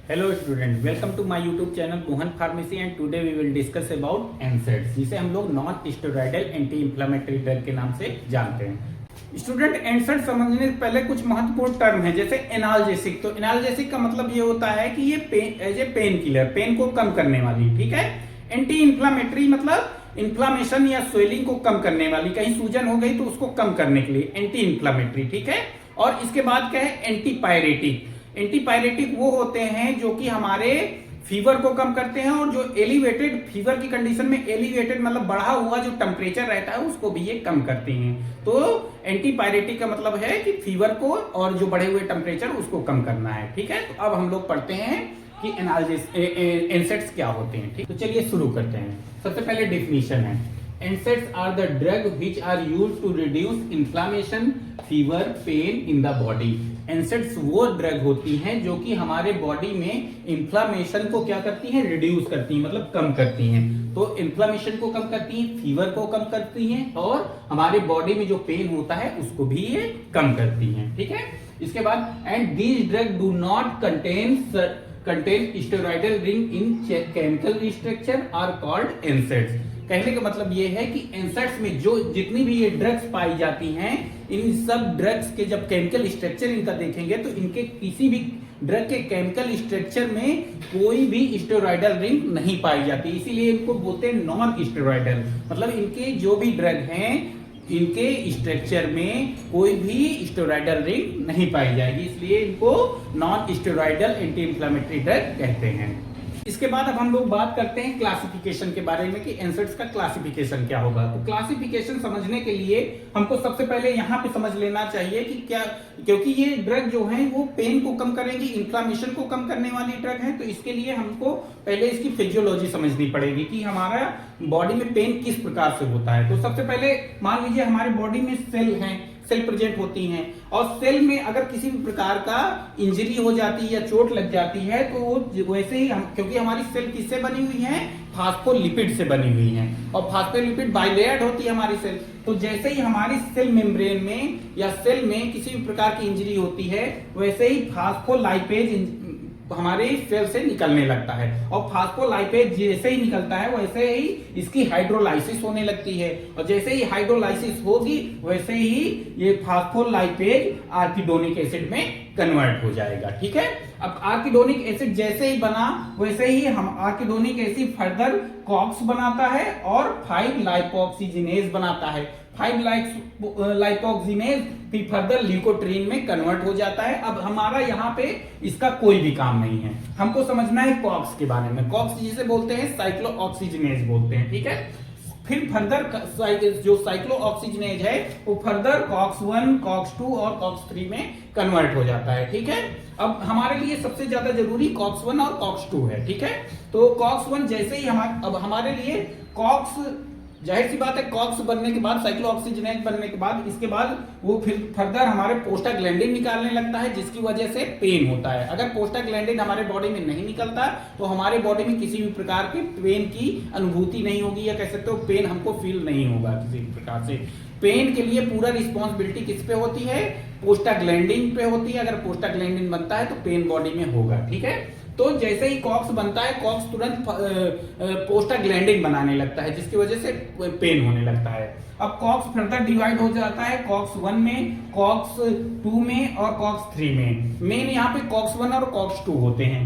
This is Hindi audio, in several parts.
Hello student, welcome to my YouTube channel Mohan pharmacy and today we will discuss about NSAIDs, जिसे हम लोग non steroidal anti inflammatory drug के नाम से जानते हैं। स्टूडेंट, एनसेड समझने से पहले कुछ महत्वपूर्ण टर्म है, जैसे एनाल्जेसिक। तो एनाल्जेसिक का मतलब ये होता है कि ये pain as a pain killer, pain को कम करने वाली, ठीक है। एंटी इंफ्लेमेटरी मतलब इन्फ्लामेशन या स्वेलिंग को कम करने वाली, कहीं सूजन हो गई तो उसको कम करने के लिए एंटी इंफ्लेमेटरी, ठीक है। और इसके बाद क्या है, एंटीपायरेटिक। एंटीपायरेटिक वो होते हैं जो कि हमारे फीवर को कम करते हैं, और जो एलिवेटेड फीवर की कंडीशन में, एलिवेटेड मतलब बढ़ा हुआ जो टेम्परेचर रहता है उसको भी ये कम करती हैं। तो एंटीपायरेटिक का मतलब है कि फीवर को और जो बढ़े हुए टेम्परेचर उसको कम करना है, ठीक है। तो अब हम लोग पढ़ते हैं कि एनसेड्स क्या होते हैं, ठीक। तो चलिए शुरू करते हैं। सबसे पहले डेफिनेशन है, NSAIDs are the drug which are used to reduce inflammation, fever, pain in the body. NSAIDs वो ड्रग होती हैं जो कि हमारे बॉडी में इंफ्लामेशन को क्या करती हैं, रिड्यूस करती हैं, मतलब कम करती हैं। तो इंफ्लामेशन को कम करती हैं, फीवर को कम करती हैं, और हमारे बॉडी में जो पेन होता है उसको भी ये कम करती हैं, ठीक है। इसके बाद and these drug do not contain steroidal ring in chemical structure are called NSAIDs। कहने का मतलब ये है कि एनसेड्स में जो जितनी भी ये ड्रग्स पाई जाती हैं, इन सब ड्रग्स के जब केमिकल स्ट्रक्चर इनका देखेंगे तो इनके किसी भी ड्रग के केमिकल स्ट्रक्चर में कोई भी स्टेरॉयडल रिंग नहीं पाई जाती, इसीलिए इनको बोलते हैं नॉन स्टेरॉयडल। मतलब इनके जो भी ड्रग हैं, इनके स्ट्रक्चर में कोई भी स्टेरॉयडल रिंग नहीं पाई जाएगी, इसलिए इनको non steroidal anti inflammatory drug कहते हैं। इसके बाद अब हम लोग बात करते हैं क्लासिफिकेशन के बारे में कि एनसेड्स का क्लासिफिकेशन क्या होगा। तो क्लासिफिकेशन समझने के लिए हमको सबसे पहले यहाँ पे समझ लेना चाहिए कि क्या, क्योंकि ये ड्रग जो है वो पेन को कम करेंगी, इन्फ्लामेशन को कम करने वाली ड्रग है, तो इसके लिए हमको पहले इसकी फिजियोलॉजी समझनी पड़ेगी कि हमारा बॉडी में पेन किस प्रकार से होता है। तो सबसे पहले मान लीजिए हमारे बॉडी में सेल हैं, सेल प्रेजेंट होती हैं, और सेल में अगर किसी भी प्रकार का इंजरी हो जाती है या चोट लग जाती है तो वो वैसे ही क्योंकि हमारी सेल किससे बनी हुई है, फास्फोलिपिड से बनी हुई है, और फास्फोलिपिड बाइलेयर्ड होती है हमारी सेल। तो जैसे ही हमारी सेल मेम्ब्रेन में या सेल में किसी भी प्रकार की इंजरी होती है, वैसे ही फास्फोलाइपेज हमारे सेल से निकलने लगता है, और फास्फोलाइपेज जैसे ही निकलता है वैसे ही इसकी हाइड्रोलाइसिस होने लगती है, और जैसे ही हाइड्रोलाइसिस होगी वैसे ही ये फास्फोलाइपेज आर्किडोनिक एसिड में कन्वर्ट हो जाएगा, ठीक है। अब आर्किडोनिक एसिड जैसे ही बना वैसे ही हम आर्किडोनिक एसिड फर्दर कॉक्स बनाता है और 5 लाइपोक्सिजिनेज बनाता है। 5 लाइपोक्सिजिनेज फिर फर्दर ल्यूकोट्रीन में कन्वर्ट हो जाता है। अब हमारा यहाँ पे इसका कोई भी काम नहीं है, हमको समझना है कॉक्स के बारे में। कॉक्स जिसे बोलते हैं साइक्लोऑक्सीजिनेज बोलते हैं, ठीक है। फिर फर्दर जो साइक्लोऑक्सीजिनेज है वो फर्दर कॉक्स 1, कॉक्स 2 और कॉक्स 3 में कन्वर्ट हो जाता है, ठीक है। अब हमारे लिए सबसे ज्यादा जरूरी कॉक्स 1 और कॉक्स 2 है, ठीक है। तो कॉक्स 1 जैसे ही अब हमारे लिए कॉक्स, जाहिर सी बात है, कॉक्स बनने के बाद, साइक्लोऑक्सीजिनेज बनने के बाद, इसके बाद वो फिर फर्दर हमारे प्रोस्टाग्लैंडिन निकालने लगता है, जिसकी वजह से पेन होता है। अगर प्रोस्टाग्लैंडिन हमारे बॉडी में नहीं निकलता तो हमारे बॉडी में किसी भी प्रकार के पेन की अनुभूति नहीं होगी, या कह सकते हो पेन हमको फील नहीं होगा किसी भी प्रकार से। पेन के लिए पूरा रिस्पॉन्सिबिलिटी किस पे होती है, प्रोस्टाग्लैंडिन पे होती है। अगर प्रोस्टाग्लैंडिन बनता है तो पेन बॉडी में होगा, ठीक है। तो जैसे ही कॉक्स बनता है, कॉक्स तुरंत प्रोस्टाग्लैंडिन बनाने लगता है, जिसकी वजह से पेन होने लगता है। अब कॉक्स फर्दर डिवाइड हो जाता है कॉक्स 1 में, कॉक्स 2 में और कॉक्स 3 में। मेन यहाँ पे कॉक्स 1 और कॉक्स 2 होते हैं,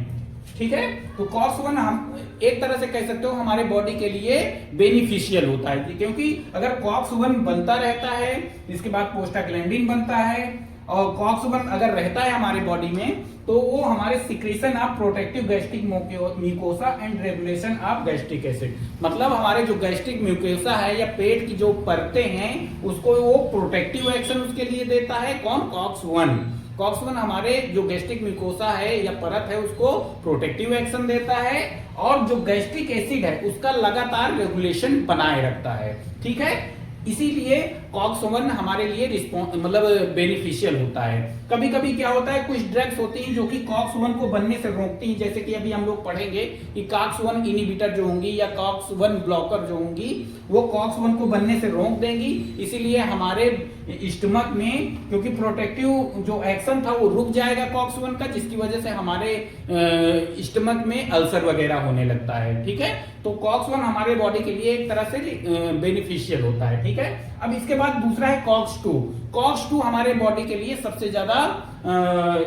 ठीक है। तो कॉक्स 1 हम एक तरह से कह सकते हो हमारे बॉडी के लिए बेनिफिशियल होता है, क्योंकि अगर कॉक्स 1 बनता रहता है, इसके बाद प्रोस्टाग्लैंडिन बनता है, और कॉक्स 1 अगर रहता है हमारे बॉडी में, तो वो हमारे secretion of protective gastric mucosa and regulation of gastric acid, मतलब हमारे जो गैस्ट्रिक म्यूकोसा है या पेट की जो परतें हैं उसको वो प्रोटेक्टिव एक्शन उसके लिए देता है। कौन? कॉक्स 1। कॉक्स 1 हमारे जो गैस्ट्रिक म्यूकोसा है या परत है उसको प्रोटेक्टिव एक्शन देता है, और जो गैस्ट्रिक एसिड है उसका लगातार रेगुलेशन बनाए रखता है, ठीक है। इसीलिए कॉक्स 1 हमारे लिए मतलब बेनिफिशियल होता है। कभी कभी क्या होता है, कुछ ड्रग्स होती हैं जो कि कॉक्स 1 को बनने से रोकती हैं, जैसे कि अभी हम लोग पढ़ेंगे कि कॉक्स 1 इनिबिटर जो होंगी या कॉक्स 1 ब्लॉकर जो होंगी वो कॉक्स 1 को बनने से रोक देंगी। इसीलिए हमारे स्टमक में, क्योंकि प्रोटेक्टिव जो एक्शन था वो रुक जाएगा कॉक्स 1 का, जिसकी वजह से हमारे स्टमक में अल्सर वगैरह होने लगता है। ठीक है, तो कॉक्स 1 हमारे बॉडी के लिए एक तरह से बेनिफिशियल होता है। ठीक है, अब इसके बाद दूसरा है कॉक्स 2। कॉक्स 2 हमारे बॉडी के लिए सबसे ज्यादा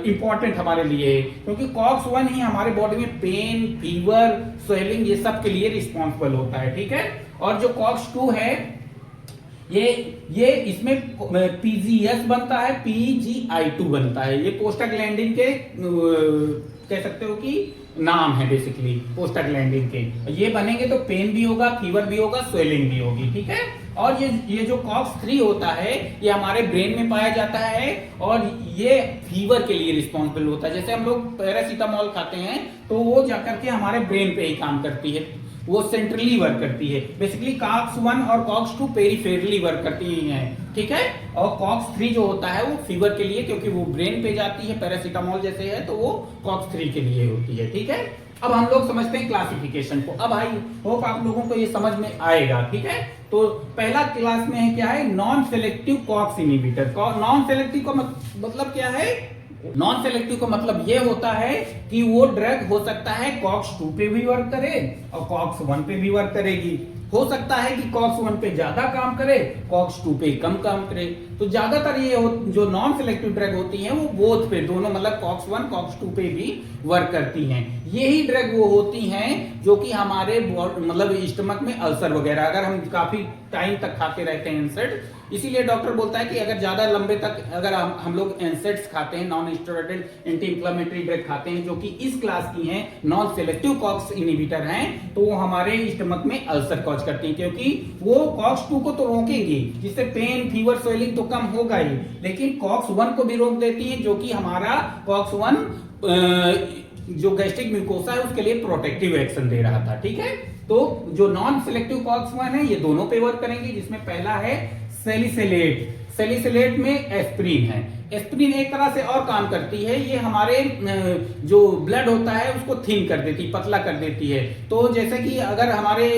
इंपॉर्टेंट हमारे लिए, क्योंकि कॉक्स 1 ही हमारे बॉडी में पेन, फीवर, स्वेलिंग ये सब के लिए रिस्पॉन्सिबल होता है। ठीक है, और जो कॉक्स 2 है ये इसमें पीजीएस बनता है, PGI2 बनता है। ये प्रोस्टाग्लैंडिन के कह सकते हो कि नाम है बेसिकली प्रोस्टाग्लैंडिन के। ये बनेंगे तो पेन भी होगा, फीवर भी होगा, स्वेलिंग भी होगी। ठीक है, और ये जो कॉक्स 3 होता है ये हमारे ब्रेन में पाया जाता है और ये फीवर के लिए रिस्पॉन्सिबल होता है। जैसे हम लोग पैरासीटामोल खाते हैं तो वो जाकर के हमारे ब्रेन पे ही काम करती है, वो सेंट्रली वर्क करती है। बेसिकली कॉक्स 1 और कॉक्स 2 पेरिफेरली वर्क करती हैं। ठीक है, और कॉक्स 3 जो होता है वो फीवर के लिए, क्योंकि वो ब्रेन पे जाती है, पैरासीटामोल जैसे है, तो वो कॉक्स 3 के लिए होती है। ठीक है, अब हम लोग समझते हैं क्लासिफिकेशन को। अब आई होप आप लोगों को ये समझ में आएगा। ठीक है, तो पहला क्लास में है क्या है, non selective COX inhibitor. Non selective का मतलब क्या है, नॉन सेलेक्टिव का मतलब ये होता है कि वो ड्रग हो सकता है कॉक्स 2 पे भी वर्क करे और कॉक्स 1 पे भी वर्क करेगी। हो सकता है कि कॉक्स 1 पे ज्यादा काम करे, कॉक्स 2 पे कम काम करे। तो ज्यादातर ये जो नॉन सेलेक्टिव ड्रग होती हैं वो बोथ पे, दोनों मतलब कॉक्स 1 कॉक्स 2 पे भी वर्क करती हैं। यही ड्रग वो होती हैं जो कि हमारे मतलब स्टमक में अल्सर वगैरह, अगर हम काफी टाइम तक खाते रहते हैं एनसेड, इसीलिए डॉक्टर बोलता है कि अगर ज्यादा लंबे तक अगर हम लोग एनसेड्स खाते हैं, non steroidal anti inflammatory drug खाते हैं जो कि इस क्लास की हैं, नॉन सेलेक्टिव कॉक्स इनिबिटर हैं, तो वो हमारे स्टमक में अल्सर कॉज करती हैं, क्योंकि वो कॉक्स 2 को तो रोकेंगी, जिससे पेन, फीवर, स्वेलिंग तो कम होगा ही, लेकिन कॉक्स 1 को भी रोक देती है, जो कि हमारा कॉक्स 1 जो गैस्ट्रिक म्यूकोसा है उसके लिए प्रोटेक्टिव एक्शन दे रहा था। ठीक है, तो जो नॉन सेलेक्टिव कॉक्स 1 है ये दोनों पे वर्क करेंगे, जिसमें पहला है सैलिसिलेट। सैलिसिलेट में एस्प्रिन है। एस्प्रिन एक तरह से और काम करती है, ये हमारे जो ब्लड होता है उसको थिन कर देती, पतला कर देती है। तो जैसे कि अगर हमारे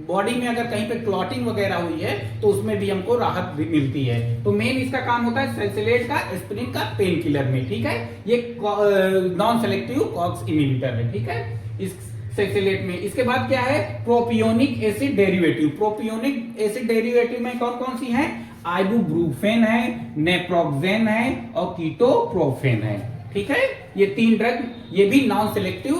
बॉडी में अगर कहीं पे क्लॉटिंग वगैरह हुई है तो उसमें भी हमको राहत भी मिलती है। तो मेन इसका काम होता है सैलिसिलेट का, एस्प्रिन का पेन किलर में। ठीक है, ये नॉन सेलेक्टिव कॉक्स इनिबिटर है। ठीक है, इस सैलिसिलेट में। इसके बाद क्या है, propionic acid derivative. Propionic acid derivative में कौन कौन सी है, आइबुप्रोफेन है, नेप्रोक्सेन है और कीटोप्रोफेन है। ठीक है, ये 3 ड्रग, ये भी नॉन सेलेक्टिव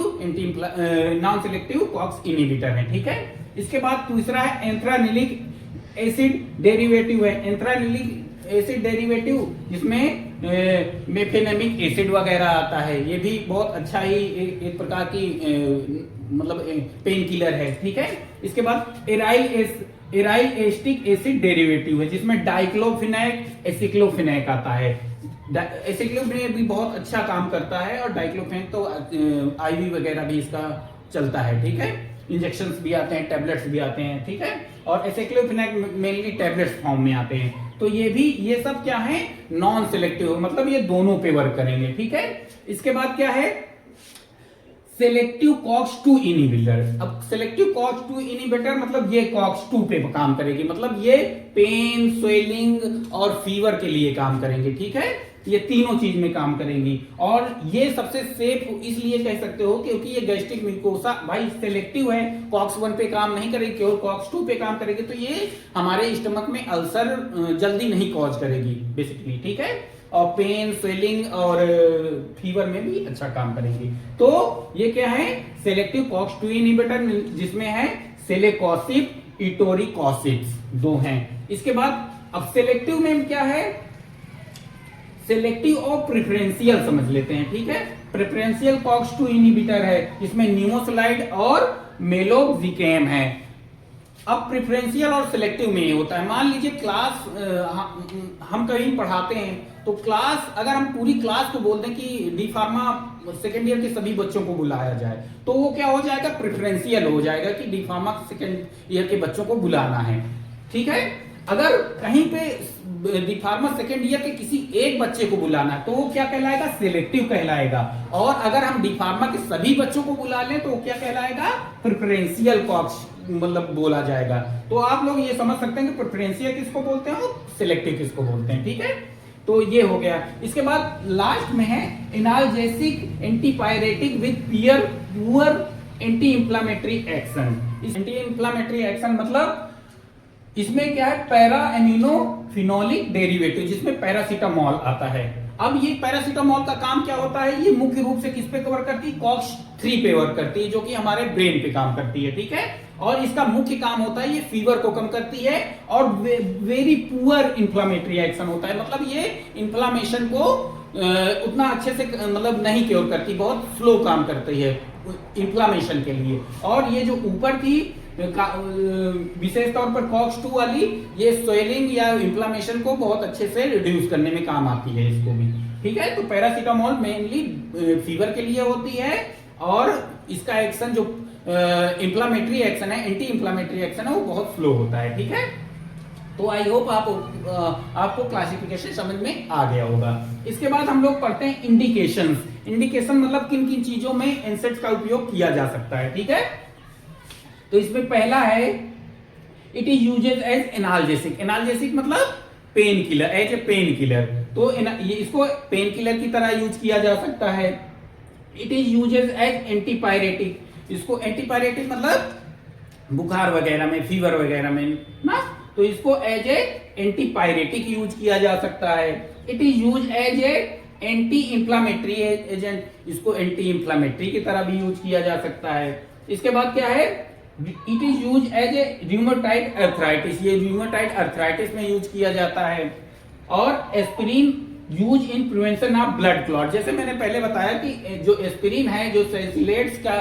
कॉक्स इनिबिटर है। ठीक है, इसके बाद दूसरा है एंथ्रानिलिक एसिड डेरिवेटिव है। एंथ्रानिलिक एसिड डेरिवेटिव जिसमें मेफेनेमिक एसिड वगैरह आता है, ये भी बहुत अच्छा ही एक प्रकार की मतलब पेन किलर है। ठीक है, इसके बाद एराइल एस्टिक एसिड डेरिवेटिव है, जिसमें डाइक्लोफिनैक, एसिक्लोफिनैक आता है। एसिक्लोफिनैक भी बहुत अच्छा काम करता है और डाइक्लोफिनैक तो आईवी वगैरह भी इसका चलता है। ठीक है, इंजेक्शंस भी आते हैं, टैबलेट्स भी आते हैं। ठीक है, और एसिक्लोफिनैक मेनली टैबलेट्स फॉर्म में आते हैं। तो ये सब क्या है, नॉन सेलेक्टिव, मतलब ये दोनों पे वर्क करेंगे। ठीक है, इसके बाद क्या है, सेलेक्टिव कॉक्स 2 इनिबिटर। अब सेलेक्टिव कॉक्स 2 इनिबिटर मतलब ये कॉक्स 2 पे काम करेगी, मतलब ये पेन, स्वेलिंग और फीवर के लिए काम करेंगे। ठीक है, ये तीनों चीज में काम करेंगी और ये सबसे सेफ इसलिए कह सकते हो क्योंकि ये गैस्ट्रिक म्यूकोसा भाई सेलेक्टिव है, कॉक्स 1 पे काम नहीं करेगी, केवल कॉक्स 2 पे काम करेगी, तो ये हमारे स्टमक में अल्सर जल्दी नहीं कॉज करेगी बेसिकली। ठीक है, और पेन, स्वेलिंग और फीवर में भी अच्छा काम करेंगी। तो ये क्या है, सेलेक्टिव कॉक्स 2 इनिबिटर, जिसमें है सेलेकॉसिब, इटोरिकॉसिब 2 हैं। इसके बाद अब सेलेक्टिव में क्या है, सेलेक्टिव और प्रेफरेंशियल समझ लेते हैं। ठीक है, प्रेफरेंशियल कॉक्स 2 इनिबिटर है, इसमें न्यूमोसलाइड और मेलोक्सिकेम है। अब प्रेफरेंशियल और सिलेक्टिव में ये होता है, मान लीजिए क्लास हम कहीं पढ़ाते हैं तो क्लास, अगर हम पूरी क्लास को बोल दें कि डी फार्मा सेकेंड ईयर के सभी बच्चों को बुलाया जाए तो वो क्या हो जाएगा, प्रेफरेंशियल हो जाएगा कि डी फार्मा सेकेंड ईयर के बच्चों को बुलाना है। ठीक है, अगर कहीं पे डी फार्मा सेकेंड ईयर के किसी एक बच्चे को बुलाना है तो वो क्या कहलाएगा, सिलेक्टिव कहलाएगा। और अगर हम डी फार्मा के सभी बच्चों को बुला लें तो वो क्या कहलाएगा, प्रेफरेंशियल कॉक्स मतलब बोला जाएगा। तो आप लोग ये समझ सकते हैं कि प्रेफरेंशियल किसको बोलते हैं और सिलेक्टिव किसको बोलते हैं, ठीक है। तो ये हो गया। इसके बाद लास्ट में है analgesic antipyretic with poor anti inflammatory action. इस एंटी इंफ्लामेटरी एक्शन मतलब इसमें क्या है, पैरा एमिनोफिनोलिक डेरिवेटिव जिसमें पैरासीटामोल आता है। अब ये पैरासीटामोल का काम क्या होता है, ये मुख्य रूप से किस पे कवर करती है, कॉक्स 3 पे कवर करती है, जो कि हमारे ब्रेन पे काम करती है, ठीक है। और इसका मुख्य काम होता है, ये फीवर को कम करती है और वेरी पुअर इंफ्लामेटरी एक्शन होता है, मतलब ये इंफ्लामेशन को उतना अच्छे से मतलब नहीं क्योर करती, बहुत स्लो काम करती है इंफ्लामेशन के लिए। और ये जो ऊपर थी विशेष तौर पर कॉक्स 2 वाली, ये स्वेलिंग या इंफ्लामेशन को बहुत अच्छे से रिड्यूस करने में काम आती है इसको भी, ठीक है। तो पैरासीटामोल मेनली फीवर के लिए होती है और इसका एक्शन जो इंफ्लामेटरी एक्शन है, एंटी इंफ्लामेटरी एक्शन है, वो बहुत स्लो होता है, ठीक है। तो आई होप आपको क्लासिफिकेशन समझ में आ गया होगा। इसके बाद हम लोग पढ़ते हैं इंडिकेशंस। इंडिकेशन मतलब किन किन चीजों में एनसेड्स का उपयोग किया जा सकता है, ठीक है। तो इसमें पहला है it is used as analgesic. Analgesic मतलब pain killer, as a pain killer. तो ये इसको पेन किलर की तरह यूज किया जा सकता है। It is used as antipyretic. इसको एंटीपायरेटिक मतलब बुखार वगैरह में, फीवर वगैरह में ना, तो इसको एज ए एंटीपायरेटिक यूज किया जा सकता है। It is use as a anti inflammatory agent. इसको एंटी इंफ्लामेटरी की तरह भी यूज किया जा सकता है। इसके बाद क्या है, it is use as a rheumatoid arthritis. ये र्यूमेटॉइड अर्थराइटिस में यूज किया जाता है। और aspirin use in prevention of blood clot. जैसे मैंने पहले बताया कि जो एस्पिरिन है, जो सैलिसिलेट्स का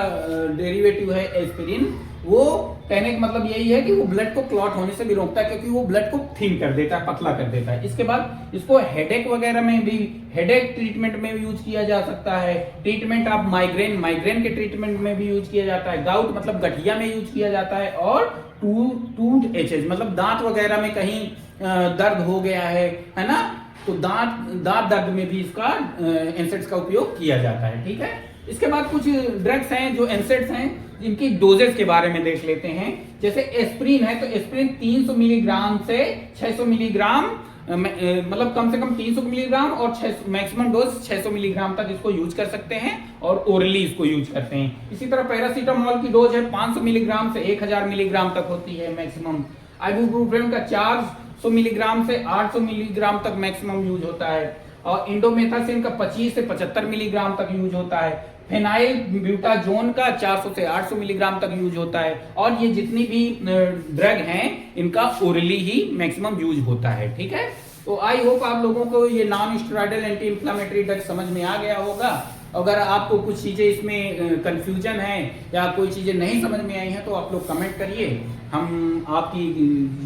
डेरिवेटिव है एस्पिरिन, वो कहने का मतलब यही है कि वो ब्लड को क्लॉट होने से भी रोकता है, क्योंकि वो ब्लड को थिन कर देता है, पतला कर देता है। इसके बाद इसको हेडेक वगैरह में भी, हेडेक ट्रीटमेंट में भी यूज किया जा सकता है। ट्रीटमेंट ऑफ माइग्रेन, माइग्रेन के ट्रीटमेंट में भी यूज किया जाता है। गाउट मतलब गठिया में यूज किया जाता है। और टूथ एचेज मतलब दांत वगैरह में कहीं दर्द हो गया है ना, तो दांत दर्द में भी इसका एनसेड्स का उपयोग किया जाता है, ठीक है। इसके बाद कुछ ड्रग्स हैं जो एनसेड्स हैं, जिनकी डोजेस के बारे में देख लेते हैं। जैसे एस्प्रिन है, तो एस्प्रिन 300 मिलीग्राम से 600 मिलीग्राम, मतलब कम से कम 300 मिलीग्राम और मैक्सिमम डोज 600 मिलीग्राम तक इसको यूज कर सकते हैं और ओरली इसको यूज करते हैं। इसी तरह पैरासीटामोल की डोज है 500 मिलीग्राम से 1000 मिलीग्राम तक होती है मैक्सिमम। आइबुप्रोफेन का 400 मिलीग्राम से 800 मिलीग्राम तक मैक्सिमम यूज होता है। और इंडोमेथासिन का 25 से 75 मिलीग्राम तक यूज होता है। फेनाइल ब्यूटाजोन का 400 से 800 मिलीग्राम तक यूज होता है। और ये जितनी भी ड्रग हैं, इनका ओरली ही मैक्सिमम यूज होता है, ठीक है। तो आई होप आप लोगों को ये non steroidal anti inflammatory drug समझ में आ गया होगा। अगर आपको कुछ चीजें इसमें कंफ्यूजन है या कोई चीजें नहीं समझ में आई हैं, तो आप लोग कमेंट करिए। हम आपकी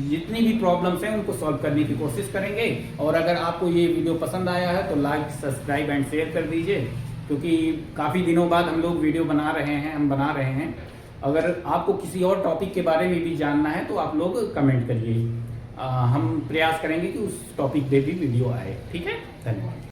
जितनी भी प्रॉब्लम्स हैं उनको सॉल्व करने की कोशिश करेंगे। और अगर आपको ये वीडियो पसंद आया है तो लाइक, सब्सक्राइब एंड शेयर कर दीजिए, क्योंकि काफ़ी दिनों बाद हम लोग वीडियो बना रहे हैं। अगर आपको किसी और टॉपिक के बारे में भी जानना है तो आप लोग कमेंट करिए। हम प्रयास करेंगे कि उस टॉपिक पे भी वीडियो आए, ठीक है। धन्यवाद।